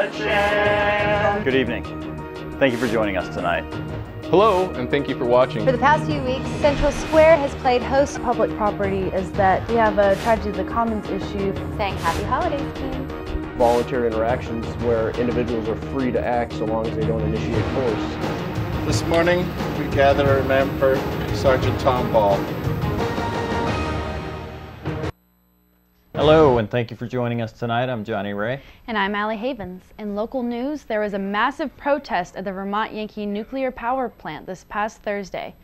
bloodshed. Good evening. Thank you for joining us tonight. Hello, and thank you for watching. For the past few weeks, Central Square has played host to public property as that we have a tragedy of the commons issue, saying Happy Holidays, King. Voluntary interactions where individuals are free to act so long as they don't initiate force. This morning, we gather to remember Sergeant Tom Ball. Hello, and thank you for joining us tonight. I'm Johnny Ray. And I'm Allie Havens. In local news, there was a massive protest at the Vermont Yankee nuclear power plant this past Thursday.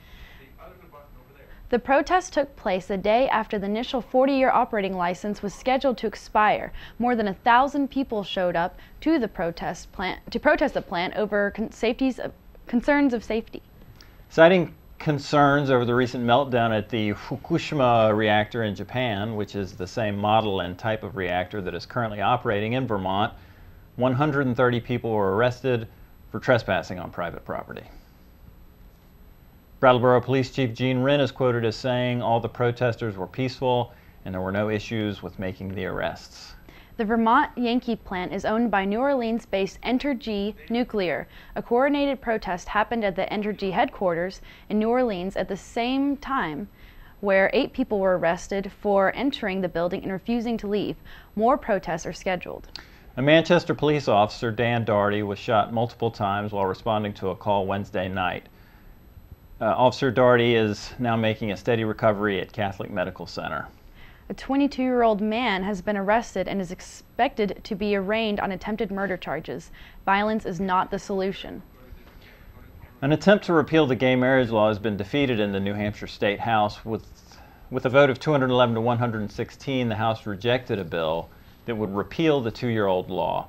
The protest took place the day after the initial 40-year operating license was scheduled to expire. More than 1,000 people showed up to the protest the plant over concerns of safety. Citing concerns over the recent meltdown at the Fukushima reactor in Japan, which is the same model and type of reactor that is currently operating in Vermont, 130 people were arrested for trespassing on private property. Brattleboro Police Chief Gene Wren is quoted as saying all the protesters were peaceful and there were no issues with making the arrests. The Vermont Yankee plant is owned by New Orleans-based Entergy Nuclear. A coordinated protest happened at the Entergy headquarters in New Orleans at the same time, where 8 people were arrested for entering the building and refusing to leave. More protests are scheduled. A Manchester police officer, Dan Daugherty, was shot multiple times while responding to a call Wednesday night. Officer Daugherty is now making a steady recovery at Catholic Medical Center. A 22-year-old man has been arrested and is expected to be arraigned on attempted murder charges. Violence is not the solution. An attempt to repeal the gay marriage law has been defeated in the New Hampshire State House. With a vote of 211 to 116, the House rejected a bill that would repeal the 2-year-old law.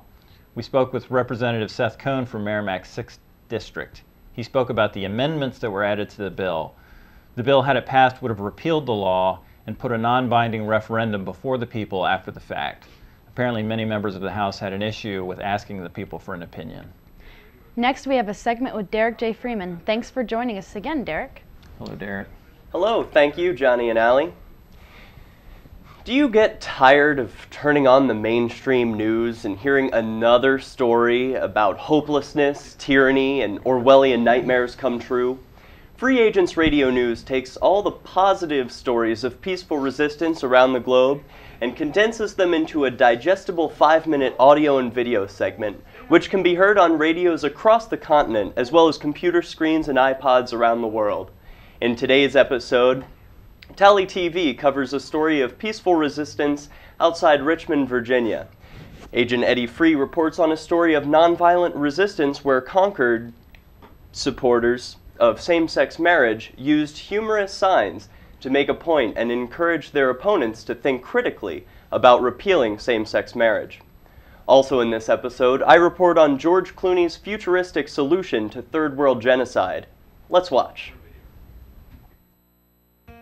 We spoke with Representative Seth Cohn from Merrimack's 6th District. He spoke about the amendments that were added to the bill. The bill, had it passed, would have repealed the law and put a non-binding referendum before the people after the fact. Apparently, many members of the House had an issue with asking the people for an opinion. Next, we have a segment with Derrick J Freeman. Thanks for joining us again, Derrick. Hello, Derrick. Hello, thank you, Johnny and Allie. Do you get tired of turning on the mainstream news and hearing another story about hopelessness, tyranny, and Orwellian nightmares come true? Free Agents Radio News takes all the positive stories of peaceful resistance around the globe and condenses them into a digestible 5-minute audio and video segment, which can be heard on radios across the continent as well as computer screens and iPods around the world. In today's episode, Tally TV covers a story of peaceful resistance outside Richmond, Virginia. Agent Eddie Free reports on a story of nonviolent resistance where Concord supporters of same-sex marriage used humorous signs to make a point and encourage their opponents to think critically about repealing same-sex marriage. Also in this episode, I report on George Clooney's futuristic solution to third world genocide. Let's watch.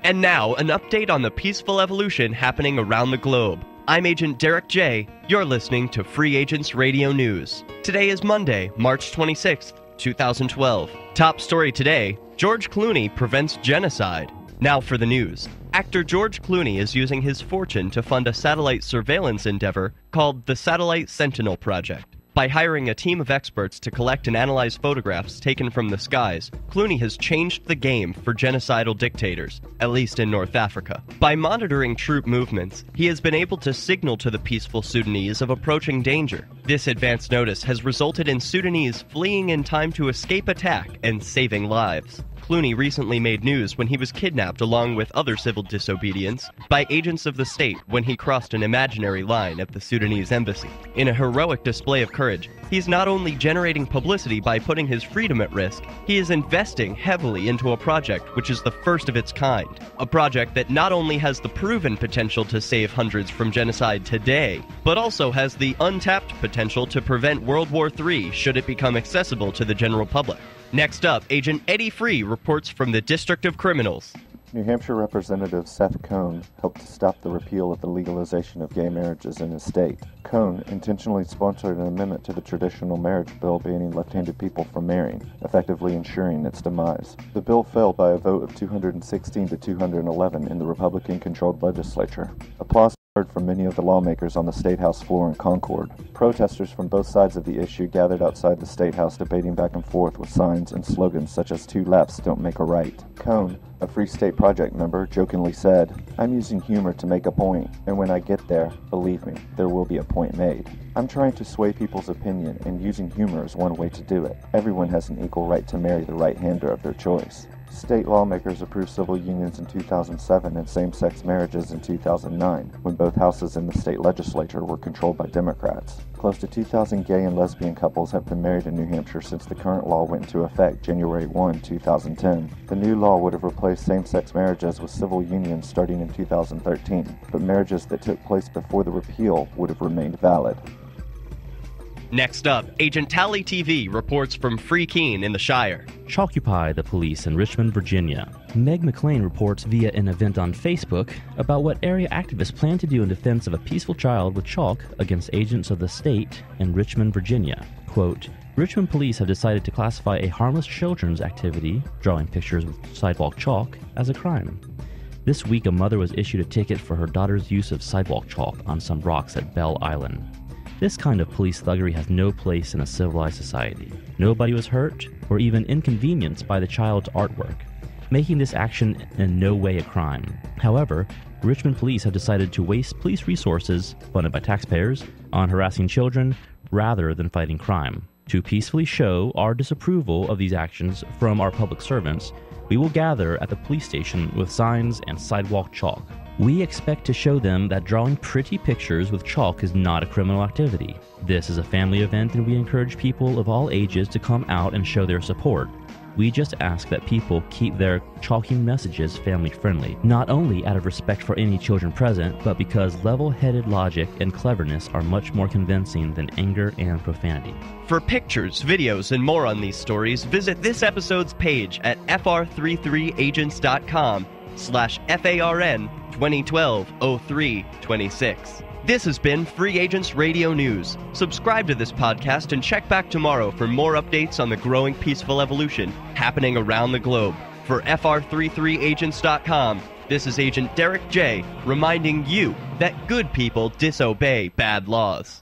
And now, an update on the peaceful evolution happening around the globe. I'm Agent Derrick J. You're listening to Free Agents Radio News. Today is Monday, March 26th, 2012. Top story today, George Clooney prevents genocide. Now for the news. Actor George Clooney is using his fortune to fund a satellite surveillance endeavor called the Satellite Sentinel Project. By hiring a team of experts to collect and analyze photographs taken from the skies, Clooney has changed the game for genocidal dictators, at least in North Africa. By monitoring troop movements, he has been able to signal to the peaceful Sudanese of approaching danger. This advance notice has resulted in Sudanese fleeing in time to escape attack and saving lives. Clooney recently made news when he was kidnapped along with other civil disobedience by agents of the state when he crossed an imaginary line at the Sudanese embassy. In a heroic display of courage, he's not only generating publicity by putting his freedom at risk, he is investing heavily into a project which is the first of its kind. A project that not only has the proven potential to save hundreds from genocide today, but also has the untapped potential to prevent World War III should it become accessible to the general public. Next up, Agent Eddie Free reports from the District of Criminals. New Hampshire Representative Seth Cohn helped to stop the repeal of the legalization of gay marriages in his state. Cohn intentionally sponsored an amendment to the traditional marriage bill banning left-handed people from marrying, effectively ensuring its demise. The bill fell by a vote of 216 to 211 in the Republican-controlled legislature. Applause for heard from many of the lawmakers on the State House floor in Concord. Protesters from both sides of the issue gathered outside the State House debating back and forth with signs and slogans such as "Two lefts don't make a right." Cone, a Free State Project member, jokingly said, "I'm using humor to make a point, and when I get there, believe me, there will be a point made. I'm trying to sway people's opinion, and using humor is one way to do it. Everyone has an equal right to marry the right-hander of their choice." State lawmakers approved civil unions in 2007 and same-sex marriages in 2009, when both houses in the state legislature were controlled by Democrats. Close to 2,000 gay and lesbian couples have been married in New Hampshire since the current law went into effect January 1, 2010. The new law would have replaced same-sex marriages with civil unions starting in 2013, but marriages that took place before the repeal would have remained valid. Next up, Agent Tally TV reports from Free Keene in the Shire. Chalkupy the police in Richmond, Virginia. Meg McLean reports via an event on Facebook about what area activists plan to do in defense of a peaceful child with chalk against agents of the state in Richmond, Virginia. Quote, Richmond police have decided to classify a harmless children's activity, drawing pictures with sidewalk chalk, as a crime. This week, a mother was issued a ticket for her daughter's use of sidewalk chalk on some rocks at Bell Island. This kind of police thuggery has no place in a civilized society. Nobody was hurt or even inconvenienced by the child's artwork, making this action in no way a crime. However, Richmond police have decided to waste police resources, funded by taxpayers, on harassing children rather than fighting crime. To peacefully show our disapproval of these actions from our public servants, we will gather at the police station with signs and sidewalk chalk. We expect to show them that drawing pretty pictures with chalk is not a criminal activity. This is a family event, and we encourage people of all ages to come out and show their support. We just ask that people keep their chalking messages family-friendly, not only out of respect for any children present, but because level-headed logic and cleverness are much more convincing than anger and profanity. For pictures, videos, and more on these stories, visit this episode's page at fr33agents.com/FARN 2012-03-26. This has been Free Agents Radio News. Subscribe to this podcast and check back tomorrow for more updates on the growing peaceful evolution happening around the globe. For fr33agents.com, this is Agent Derrick J reminding you that good people disobey bad laws.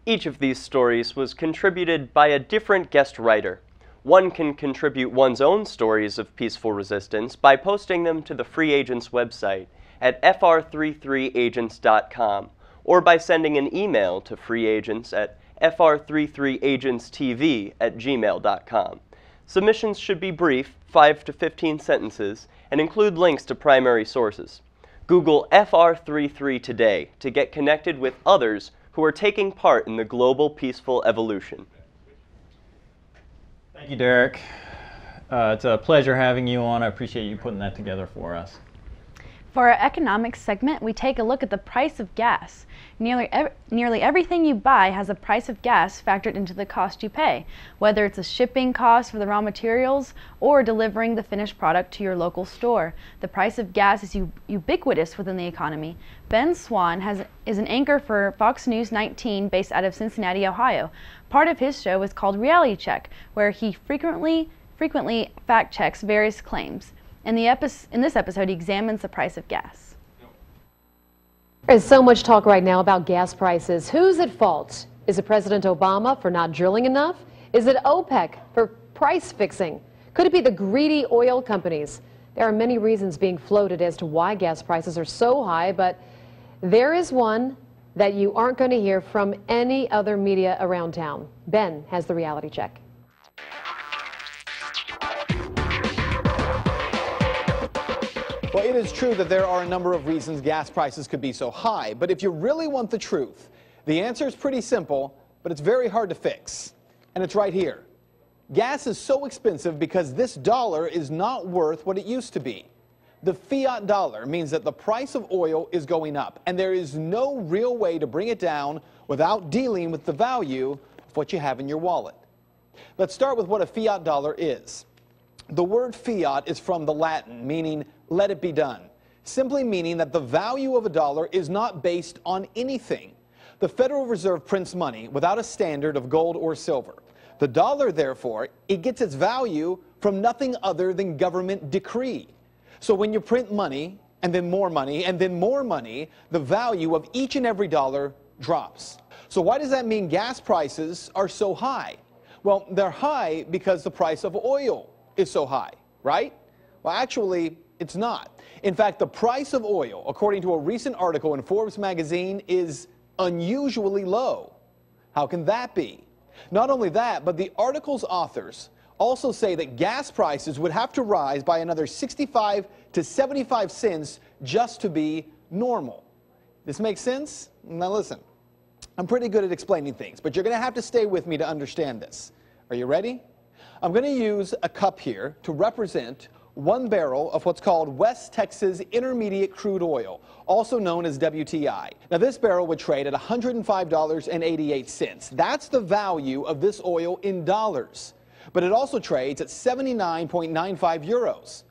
Each of these stories was contributed by a different guest writer. One can contribute one's own stories of peaceful resistance by posting them to the Free Agents website at fr33agents.com or by sending an email to freeagents at fr33agentstv@gmail.com. Submissions should be brief, 5 to 15 sentences, and include links to primary sources. Google FR33 today to get connected with others who are taking part in the global peaceful evolution. Thank you, Derrick. It's a pleasure having you on. I appreciate you putting that together for us. For our economics segment, we take a look at the price of gas. Nearly everything you buy has a price of gas factored into the cost you pay, whether it's a shipping cost for the raw materials or delivering the finished product to your local store. The price of gas is ubiquitous within the economy. Ben Swan is an anchor for Fox News 19 based out of Cincinnati, Ohio. Part of his show is called Reality Check, where he frequently fact-checks various claims. In this episode, he examines the price of gas. There's so much talk right now about gas prices. Who's at fault? Is it President Obama for not drilling enough? Is it OPEC for price fixing? Could it be the greedy oil companies? There are many reasons being floated as to why gas prices are so high, but there is one that you aren't going to hear from any other media around town. Ben has the reality check. Well, it is true that there are a number of reasons gas prices could be so high, but if you really want the truth, the answer is pretty simple, but it's very hard to fix. And it's right here. Gas is so expensive because this dollar is not worth what it used to be. The fiat dollar means that the price of oil is going up, and there is no real way to bring it down without dealing with the value of what you have in your wallet. Let's start with what a fiat dollar is. The word fiat is from the Latin, meaning let it be done, simply meaning that the value of a dollar is not based on anything. The Federal Reserve prints money without a standard of gold or silver. The dollar, therefore, it gets its value from nothing other than government decree. So when you print money, and then more money, and then more money, the value of each and every dollar drops. So why does that mean gas prices are so high? Well, they're high because the price of oil is so high, right? Well, actually, it's not. In fact, the price of oil, according to a recent article in Forbes magazine, is unusually low. How can that be? Not only that, but the article's authors also say that gas prices would have to rise by another 65 to 75 cents just to be normal. This makes sense? Now listen, I'm pretty good at explaining things, but you're going to have to stay with me to understand this. Are you ready? I'm going to use a cup here to represent 1 barrel of what's called West Texas Intermediate Crude Oil, also known as WTI. Now this barrel would trade at $105.88. That's the value of this oil in dollars. But it also trades at 79.95 euros,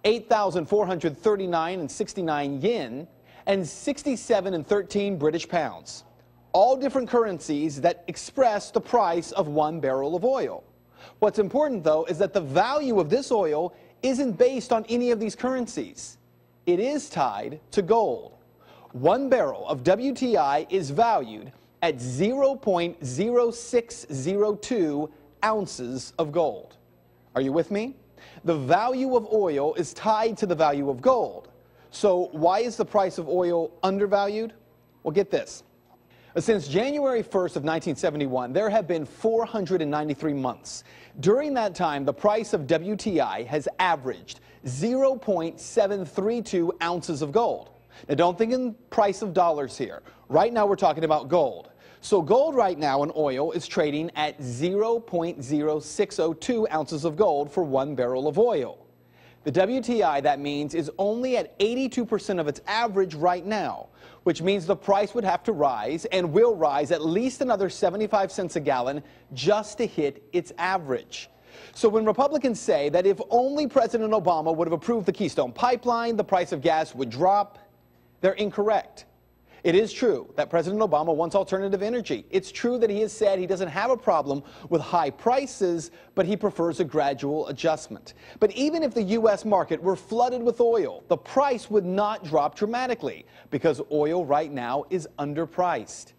8,439.69 yen, and 67.13 British pounds. All different currencies that express the price of 1 barrel of oil. What's important, though, is that the value of this oil isn't based on any of these currencies. It is tied to gold. 1 barrel of WTI is valued at 0.0602 ounces of gold. Are you with me? The value of oil is tied to the value of gold. So why is the price of oil undervalued? Well, get this. Since January 1st of 1971, there have been 493 months. During that time, the price of WTI has averaged 0.732 ounces of gold. Now, don't think in price of dollars here. Right now, we're talking about gold. So gold right now in oil is trading at 0.0602 ounces of gold for 1 barrel of oil. The WTI, that means, is only at 82% of its average right now, which means the price would have to rise and will rise at least another 75 cents a gallon just to hit its average. So when Republicans say that if only President Obama would have approved the Keystone Pipeline, the price of gas would drop, they're incorrect. It is true that President Obama wants alternative energy. It's true that he has said he doesn't have a problem with high prices, but he prefers a gradual adjustment. But even if the U.S. market were flooded with oil, the price would not drop dramatically because oil right now is underpriced.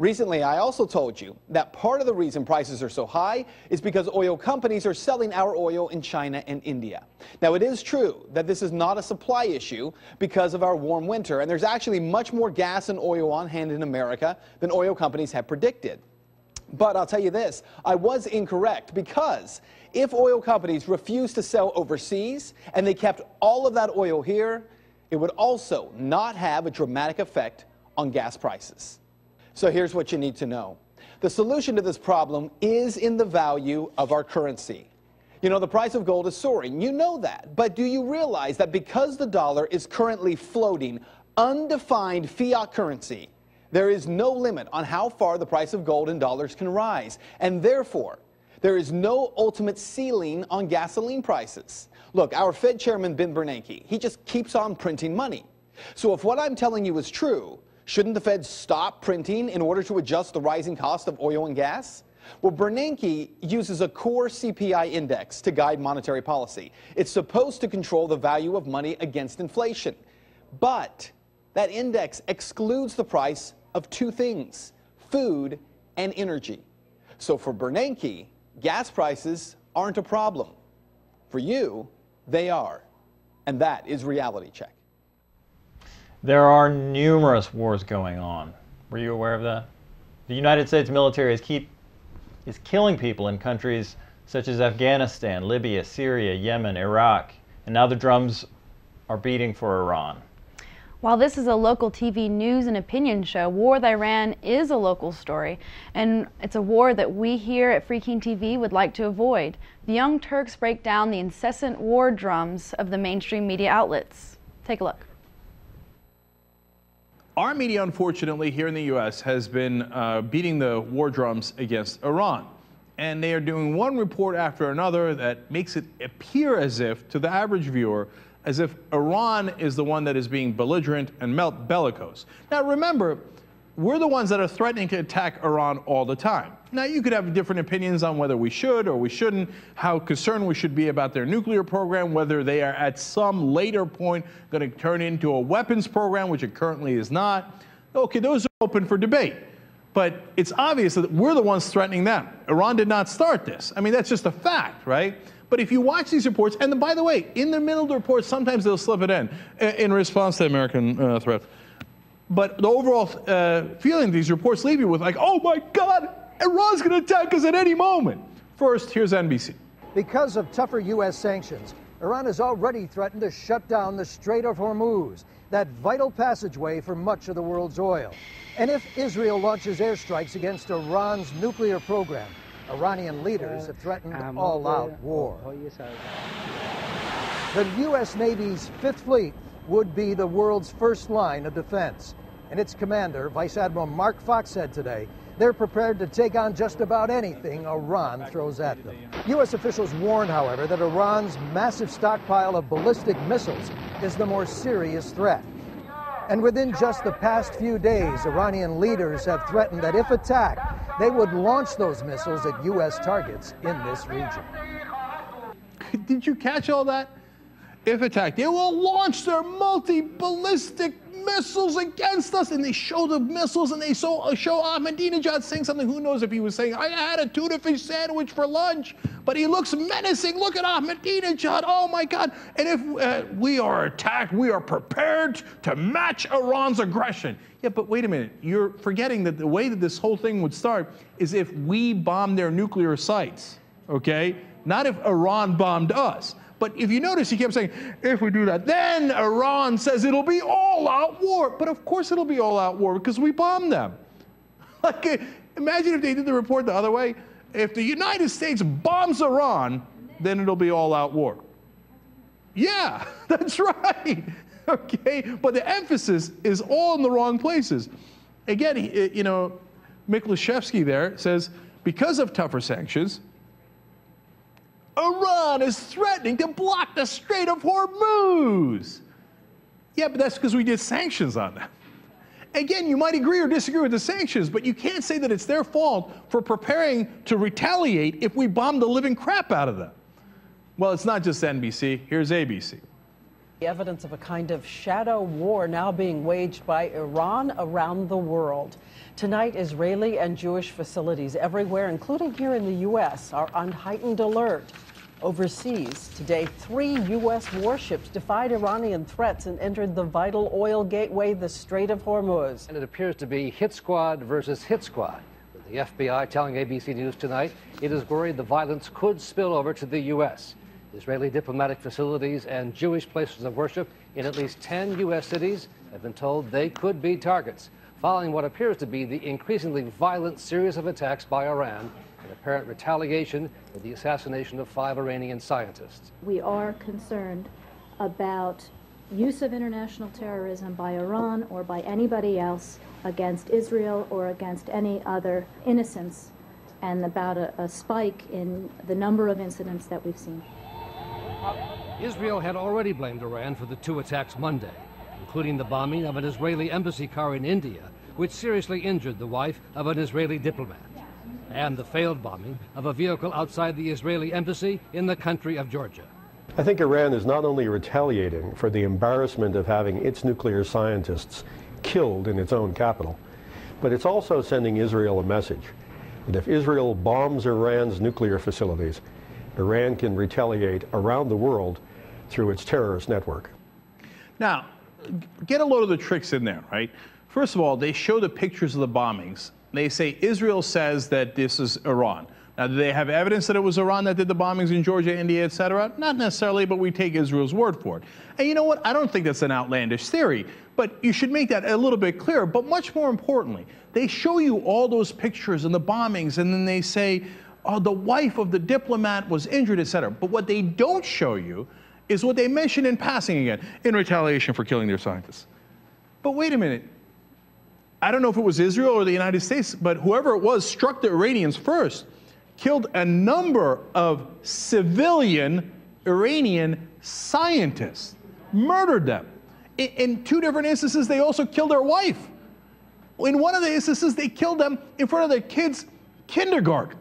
Recently, I also told you that part of the reason prices are so high is because oil companies are selling our oil in China and India. Now, it is true that this is not a supply issue because of our warm winter, and there's actually much more gas and oil on hand in America than oil companies have predicted. But I'll tell you this, I was incorrect, because if oil companies refused to sell overseas and they kept all of that oil here, it would also not have a dramatic effect on gas prices. So here's what you need to know. The solution to this problem is in the value of our currency. You know, the price of gold is soaring. You know that. But do you realize that because the dollar is currently floating undefined fiat currency, there is no limit on how far the price of gold in dollars can rise. And therefore, there is no ultimate ceiling on gasoline prices. Look, our Fed chairman, Ben Bernanke, he just keeps on printing money. So if what I'm telling you is true, shouldn't the Fed stop printing in order to adjust the rising cost of oil and gas? Well, Bernanke uses a core CPI index to guide monetary policy. It's supposed to control the value of money against inflation. But that index excludes the price of two things, food and energy. So for Bernanke, gas prices aren't a problem. For you, they are. And that is Reality Check. There are numerous wars going on. Were you aware of that? The United States military is killing people in countries such as Afghanistan, Libya, Syria, Yemen, Iraq, and now the drums are beating for Iran. While this is a local TV news and opinion show, War with Iran is a local story, and it's a war that we here at Free King TV would like to avoid. The Young Turks break down the incessant war drums of the mainstream media outlets. Take a look. Our media, unfortunately, here in the U.S. has been beating the war drums against Iran. And they are doing one report after another that makes it appear as if, to the average viewer, as if Iran is the one that is being belligerent and bellicose. Now remember, we're the ones that are threatening to attack Iran all the time. Now, you could have different opinions on whether we should or we shouldn't, how concerned we should be about their nuclear program, whether they are at some later point going to turn into a weapons program, which it currently is not. Okay, those are open for debate. But it's obvious that we're the ones threatening them. Iran did not start this. I mean, that's just a fact, right? But if you watch these reports, and by the way, in the middle of the reports, sometimes they'll slip it in response to American threats. But the overall feeling these reports leave you with, like, oh my God, Iran's going to attack us at any moment. First, here's NBC. Because of tougher U.S. sanctions, Iran has already threatened to shut down the Strait of Hormuz, that vital passageway for much of the world's oil. And if Israel launches airstrikes against Iran's nuclear program, Iranian leaders have threatened all-out war. The U.S. Navy's Fifth Fleet would be the world's first line of defense. And its commander, Vice Admiral Mark Fox, said today they're prepared to take on just about anything Iran throws at them. U.S. officials warned, however, that Iran's massive stockpile of ballistic missiles is the more serious threat. And within just the past few days, Iranian leaders have threatened that if attacked, they would launch those missiles at U.S. targets in this region. Did you catch all that? If attacked, they will launch their multi-ballistic missiles against us. And they show the missiles, and they show Ahmadinejad saying something. Who knows if he was saying, I had a tuna fish sandwich for lunch, but he looks menacing. Look at Ahmadinejad. Oh my God. And if we are attacked, we are prepared to match Iran's aggression. Yeah, but wait a minute. You're forgetting that the way that this whole thing would start is if we bomb their nuclear sites, okay? Not if Iran bombed us. But if you notice, he kept saying, if we do that, then Iran says it'll be all-out war. But of course it'll be all-out war because we bombed them. Like, imagine if they did the report the other way. If the United States bombs Iran, then it'll be all-out war. Yeah, that's right. Okay, but the emphasis is all in the wrong places. Again, you know, Miklashevsky there says, because of tougher sanctions, Iran is threatening to block the Strait of Hormuz. Yeah, but that's because we did sanctions on them. Again, you might agree or disagree with the sanctions, but you can't say that it's their fault for preparing to retaliate if we bomb the living crap out of them. Well, it's not just NBC. Here's ABC. The evidence of a kind of shadow war now being waged by Iran around the world. Tonight, Israeli and Jewish facilities everywhere, including here in the U.S., are on heightened alert. Overseas, today, 3 U.S. warships defied Iranian threats and entered the vital oil gateway, the Strait of Hormuz. And it appears to be hit squad versus hit squad. With the FBI telling ABC News tonight it is worried the violence could spill over to the U.S. Israeli diplomatic facilities and Jewish places of worship in at least 10 U.S. cities have been told they could be targets, following what appears to be the increasingly violent series of attacks by Iran in apparent retaliation for the assassination of 5 Iranian scientists. We are concerned about use of international terrorism by Iran or by anybody else against Israel or against any other innocents, and about a spike in the number of incidents that we've seen. Israel had already blamed Iran for the 2 attacks Monday, including the bombing of an Israeli embassy car in India, which seriously injured the wife of an Israeli diplomat, and the failed bombing of a vehicle outside the Israeli embassy in the country of Georgia. I think Iran is not only retaliating for the embarrassment of having its nuclear scientists killed in its own capital, but it's also sending Israel a message that if Israel bombs Iran's nuclear facilities, Iran can retaliate around the world through its terrorist network. Now, get a load of the tricks in there, right? First of all, they show the pictures of the bombings. They say Israel says that this is Iran. Now, do they have evidence that it was Iran that did the bombings in Georgia, India, etc.? Not necessarily, but we take Israel's word for it. And you know what? I don't think that's an outlandish theory, but you should make that a little bit clearer. But much more importantly, they show you all those pictures and the bombings, and then they say, oh, the wife of the diplomat was injured, etc. But what they don't show you is what they mentioned in passing again, in retaliation for killing their scientists. But wait a minute. I don't know if it was Israel or the United States, but whoever it was struck the Iranians first, killed a number of civilian Iranian scientists, murdered them. In 2 different instances, they also killed their wife. In one of the instances, they killed them in front of their kids' kindergarten.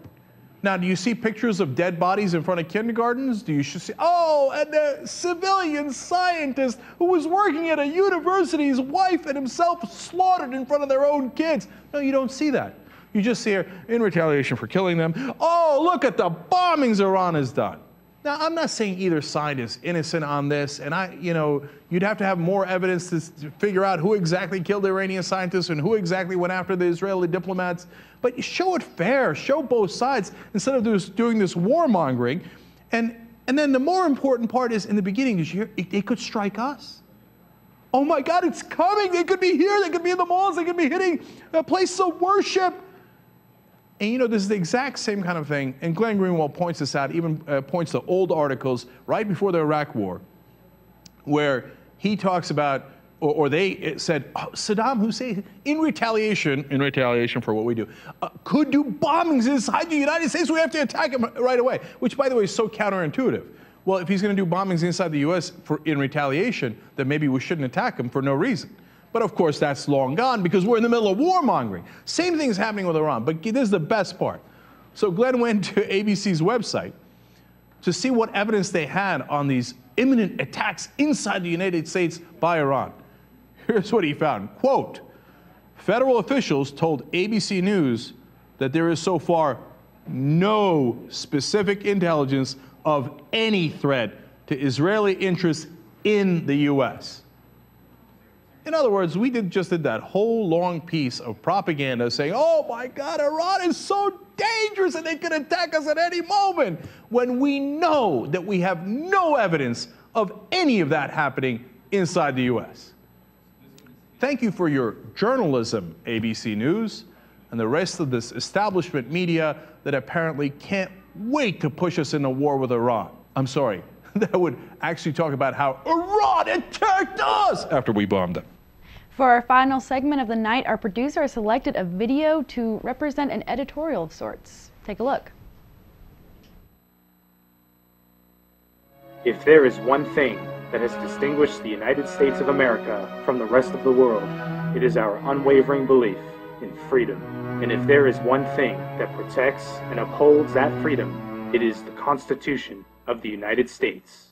Now, do you see pictures of dead bodies in front of kindergartens? Do you see, oh, and a civilian scientist who was working at a university, his wife and himself slaughtered in front of their own kids? No, you don't see that. You just see her in retaliation for killing them. Oh, look at the bombings Iran has done. Now, I'm not saying either side is innocent on this, and you'd have to have more evidence to figure out who exactly killed the Iranian scientists and who exactly went after the Israeli diplomats. But show it fair, show both sides instead of doing this warmongering. And then the more important part is in the beginning, did you hear, it could strike us. Oh my God, it's coming. They could be here. They could be in the malls. They could be hitting places of worship. And this is the exact same kind of thing. And Glenn Greenwald points this out, even points to old articles right before the Iraq War, where he talks about, or they said, oh, Saddam Hussein, in retaliation for what we do, could do bombings inside the United States. We have to attack him right away, which, by the way, is so counterintuitive. Well, if he's going to do bombings inside the U.S. in retaliation, then maybe we shouldn't attack him for no reason. But of course, that's long gone because we're in the middle of warmongering. Same thing is happening with Iran, but this is the best part. So Glenn went to ABC's website to see what evidence they had on these imminent attacks inside the United States by Iran. Here's what he found. Quote, federal officials told ABC News that there is so far no specific intelligence of any threat to Israeli interests in the U.S. In other words, we just did that whole long piece of propaganda saying, oh my God, Iran is so dangerous and they can attack us at any moment, when we know that we have no evidence of any of that happening inside the U.S. Thank you for your journalism, ABC News, and the rest of this establishment media that apparently can't wait to push us into war with Iran. I'm sorry, that would actually talk about how Iran attacked us after we bombed them. For our final segment of the night, our producer has selected a video to represent an editorial of sorts. Take a look. If there is one thing that has distinguished the United States of America from the rest of the world, it is our unwavering belief in freedom. And if there is one thing that protects and upholds that freedom, it is the Constitution of the United States.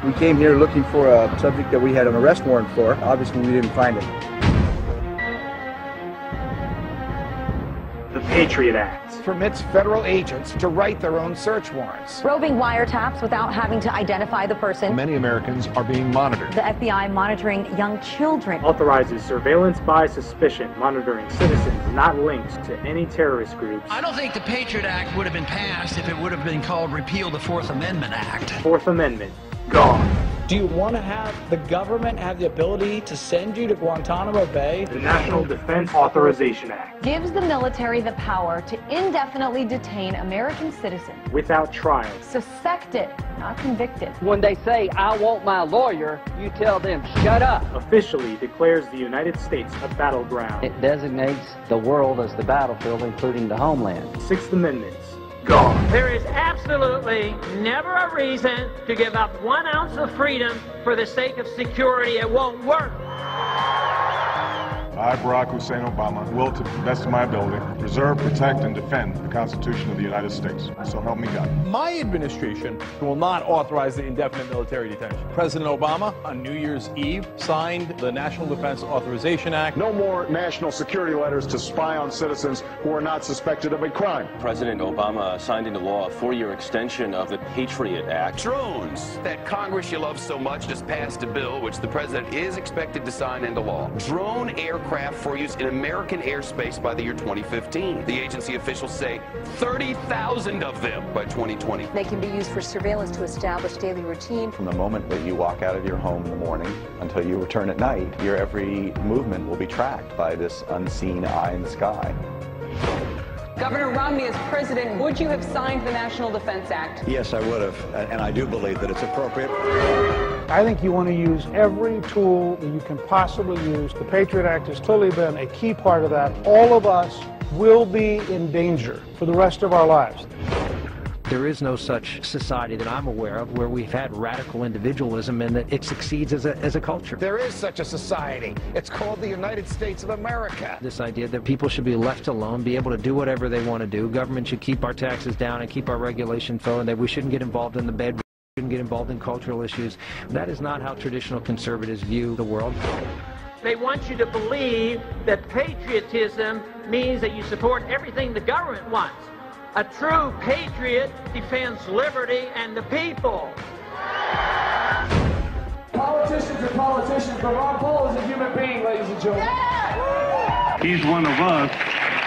We came here looking for a subject that we had an arrest warrant for. Obviously, we didn't find it. The Patriot Act permits federal agents to write their own search warrants. Roving wiretaps without having to identify the person. Many Americans are being monitored. The FBI monitoring young children. Authorizes surveillance by suspicion, monitoring citizens not linked to any terrorist groups. I don't think the Patriot Act would have been passed if it would have been called Repeal the Fourth Amendment Act. Fourth Amendment, gone. Do you want to have the government have the ability to send you to Guantanamo Bay? The National Defense Authorization Act gives the military the power to indefinitely detain American citizens without trial. Suspected, not convicted. When they say, I want my lawyer, you tell them, shut up. Officially declares the United States a battleground. It designates the world as the battlefield, including the homeland. Sixth Amendment, gone. There is absolutely never a reason to give up 1 ounce of freedom for the sake of security. It won't work. I, Barack Hussein Obama, will, to the best of my ability, preserve, protect, and defend the Constitution of the United States. So help me God. My administration will not authorize the indefinite military detention. President Obama, on New Year's Eve, signed the National Defense Authorization Act. No more national security letters to spy on citizens who are not suspected of a crime. President Obama signed into law a 4-year extension of the Patriot Act. Drones that Congress you love so much just passed a bill which the president is expected to sign into law. Drone aircraft for use in American airspace by the year 2015. The agency officials say 30,000 of them by 2020. They can be used for surveillance to establish daily routine. From the moment that you walk out of your home in the morning until you return at night, your every movement will be tracked by this unseen eye in the sky. Governor Romney, as president, would you have signed the National Defense Act? Yes, I would have, and I do believe that it's appropriate. I think you want to use every tool that you can possibly use. The Patriot Act has clearly been a key part of that. All of us will be in danger for the rest of our lives. There is no such society that I'm aware of where we've had radical individualism and that it succeeds as a culture. There is such a society. It's called the United States of America. This idea that people should be left alone, be able to do whatever they want to do. Government should keep our taxes down and keep our regulation flowing, that we shouldn't get involved in the bed, we shouldn't get involved in cultural issues. That is not how traditional conservatives view the world. They want you to believe that patriotism means that you support everything the government wants. A true patriot defends liberty and the people. Politicians are politicians, but Ron Paul is a human being, ladies and gentlemen. He's one of us,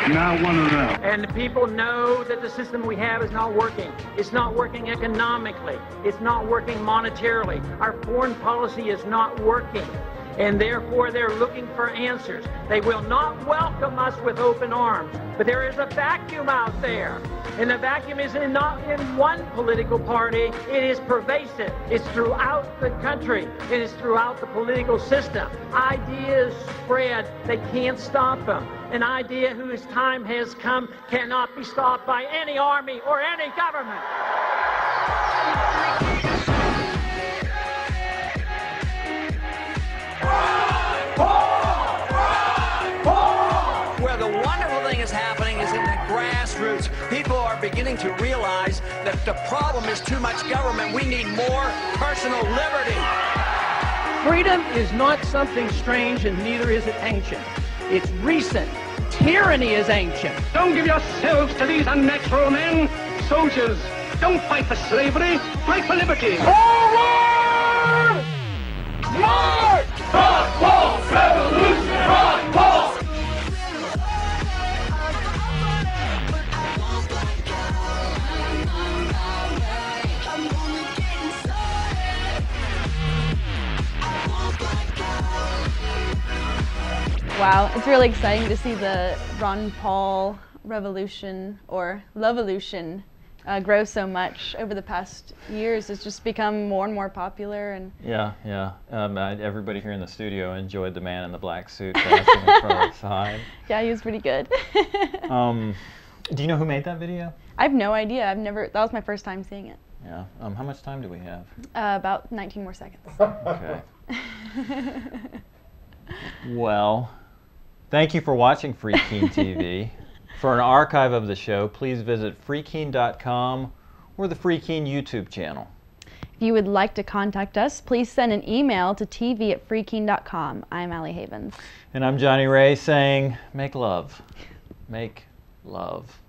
not one of them. And the people know that the system we have is not working. It's not working economically. It's not working monetarily. Our foreign policy is not working. And therefore they're looking for answers. They will not welcome us with open arms. But there is a vacuum out there. And the vacuum is not in one political party. It is pervasive. It's throughout the country. It is throughout the political system. Ideas spread. They can't stop them. An idea whose time has come cannot be stopped by any army or any government. Where the wonderful thing is happening is in the grassroots. People are beginning to realize that the problem is too much government. We need more personal liberty. Freedom is not something strange, and neither is it ancient. It's recent. Tyranny is ancient. Don't give yourselves to these unnatural men. Soldiers, don't fight for slavery, fight for liberty. Forward! March! Ron Paul Revolution! Ron Paul! Wow, it's really exciting to see the Ron Paul revolution or Lovolution grow so much over the past years. It's just become more and more popular. And yeah. Everybody here in the studio enjoyed the man in the black suit dancing in front of the sign. Yeah, he was pretty good. Do you know who made that video? I have no idea. That was my first time seeing it. Yeah. How much time do we have? About 19 more seconds. Okay. Well, thank you for watching Free Keene TV. For an archive of the show, please visit freekeene.com or the Free Keene YouTube channel. If you would like to contact us, please send an email to tv@freekeene.com. I'm Allie Havens. And I'm Johnny Ray saying, make love. Make love.